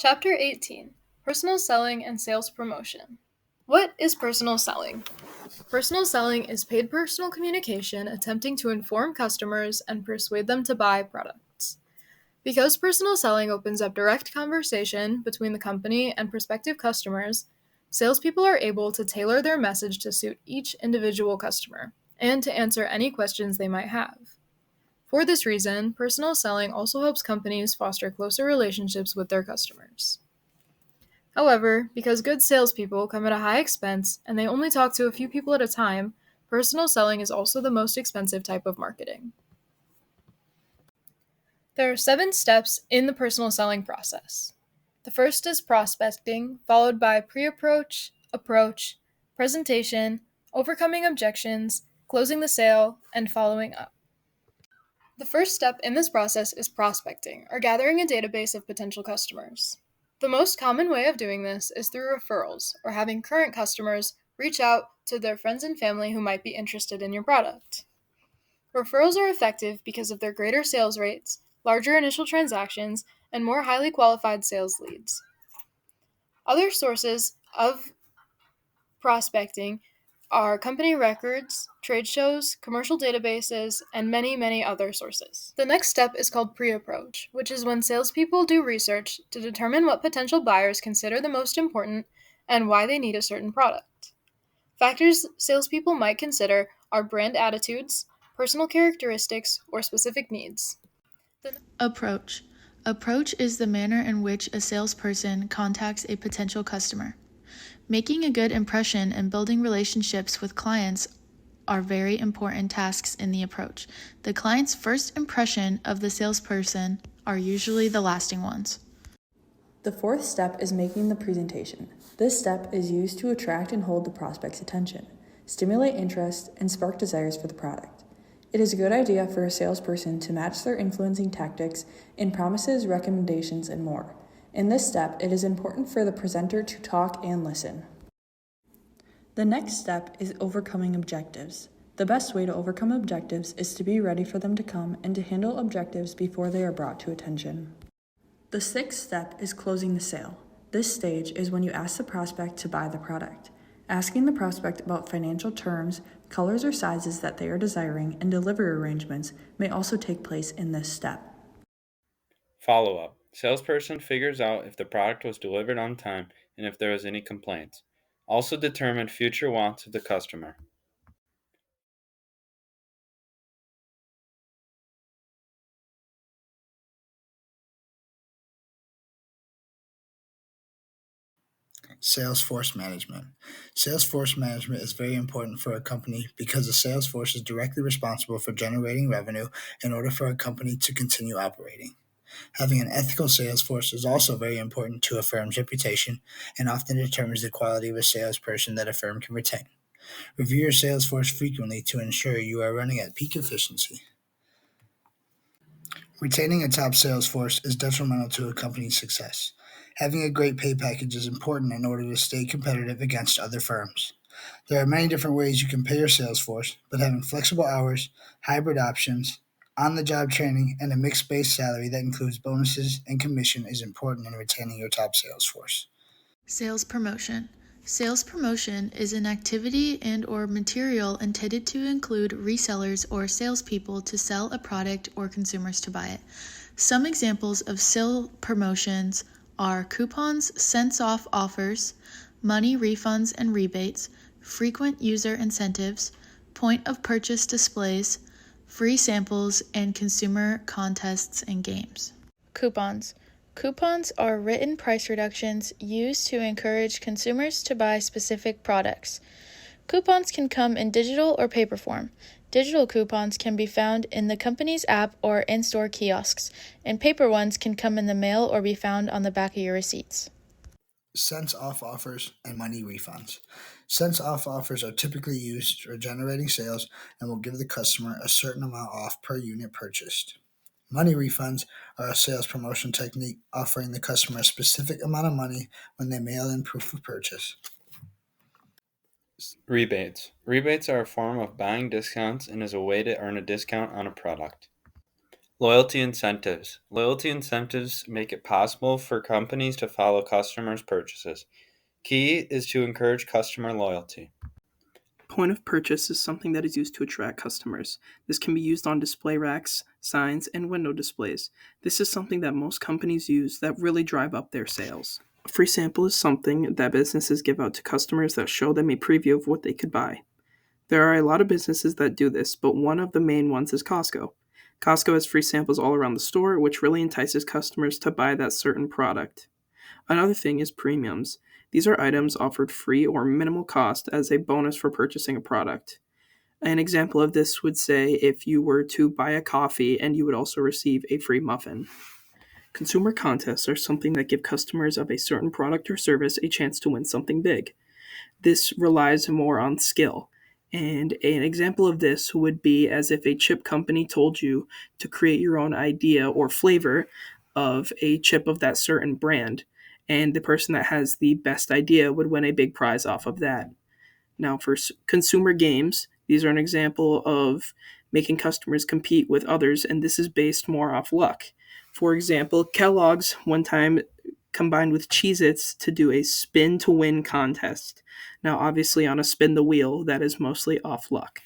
Chapter 18: Personal Selling and Sales Promotion. What is personal selling? Personal selling is paid personal communication attempting to inform customers and persuade them to buy products. Because personal selling opens up direct conversation between the company and prospective customers, salespeople are able to tailor their message to suit each individual customer and to answer any questions they might have. For this reason, personal selling also helps companies foster closer relationships with their customers. However, because good salespeople come at a high expense and they only talk to a few people at a time, personal selling is also the most expensive type of marketing. There are 7 steps in the personal selling process. The first is prospecting, followed by pre-approach, approach, presentation, overcoming objections, closing the sale, and following up. The first step in this process is prospecting, or gathering a database of potential customers. The most common way of doing this is through referrals, or having current customers reach out to their friends and family who might be interested in your product. Referrals are effective because of their greater sales rates, larger initial transactions, and more highly qualified sales leads. Other sources of prospecting are company records, trade shows, commercial databases, and many, many other sources. The next step is called pre-approach, which is when salespeople do research to determine what potential buyers consider the most important and why they need a certain product. Factors salespeople might consider are brand attitudes, personal characteristics, or specific needs. Approach. Approach is the manner in which a salesperson contacts a potential customer. Making a good impression and building relationships with clients are very important tasks in the approach. The client's first impression of the salesperson are usually the lasting ones. The fourth step is making the presentation. This step is used to attract and hold the prospect's attention, stimulate interest, and spark desires for the product. It is a good idea for a salesperson to match their influencing tactics in promises, recommendations, and more. In this step, it is important for the presenter to talk and listen. The next step is overcoming objectives. The best way to overcome objectives is to be ready for them to come and to handle objectives before they are brought to attention. The sixth step is closing the sale. This stage is when you ask the prospect to buy the product. Asking the prospect about financial terms, colors or sizes that they are desiring, and delivery arrangements may also take place in this step. Follow-up. Salesperson figures out if the product was delivered on time and if there was any complaints. Also determine future wants of the customer. Salesforce management. Salesforce management is very important for a company because the salesforce is directly responsible for generating revenue in order for a company to continue operating. Having an ethical salesforce is also very important to a firm's reputation and often determines the quality of a salesperson that a firm can retain. Review your salesforce frequently to ensure you are running at peak efficiency. Retaining a top sales force is detrimental to a company's success. Having a great pay package is important in order to stay competitive against other firms. There are many different ways you can pay your sales force, but having flexible hours, hybrid options, on the job training, and a mixed base salary that includes bonuses and commission is important in retaining your top sales force. Sales promotion. Sales promotion is an activity and or material intended to include resellers or salespeople to sell a product or consumers to buy it. Some examples of sale promotions are coupons, cents off offers, money refunds and rebates, frequent user incentives, point of purchase displays, free samples, and consumer contests and games. Coupons. Coupons are written price reductions used to encourage consumers to buy specific products. Coupons can come in digital or paper form. Digital coupons can be found in the company's app or in-store kiosks, and paper ones can come in the mail or be found on the back of your receipts. Cents off offers and money refunds. Cents off offers are typically used for generating sales and will give the customer a certain amount off per unit purchased. Money refunds are a sales promotion technique offering the customer a specific amount of money when they mail in proof of purchase. Rebates. Rebates are a form of buying discounts and is a way to earn a discount on a product. Loyalty incentives. Loyalty incentives make it possible for companies to follow customers' purchases. Key is to encourage customer loyalty. Point of purchase is something that is used to attract customers. This can be used on display racks, signs, and window displays. This is something that most companies use that really drive up their sales. A free sample is something that businesses give out to customers that show them a preview of what they could buy. There are a lot of businesses that do this, but one of the main ones is Costco. Costco has free samples all around the store, which really entices customers to buy that certain product. Another thing is premiums. These are items offered free or minimal cost as a bonus for purchasing a product. An example of this would say if you were to buy a coffee and you would also receive a free muffin. Consumer contests are something that give customers of a certain product or service a chance to win something big. This relies more on skill. And an example of this would be as if a chip company told you to create your own idea or flavor of a chip of that certain brand, and the person that has the best idea would win a big prize off of that. Now, for consumer games, these are an example of making customers compete with others, and this is based more off luck. For example, Kellogg's one time combined with Cheez-Its to do a spin to win contest. Now, obviously, on a spin the wheel, that is mostly off luck.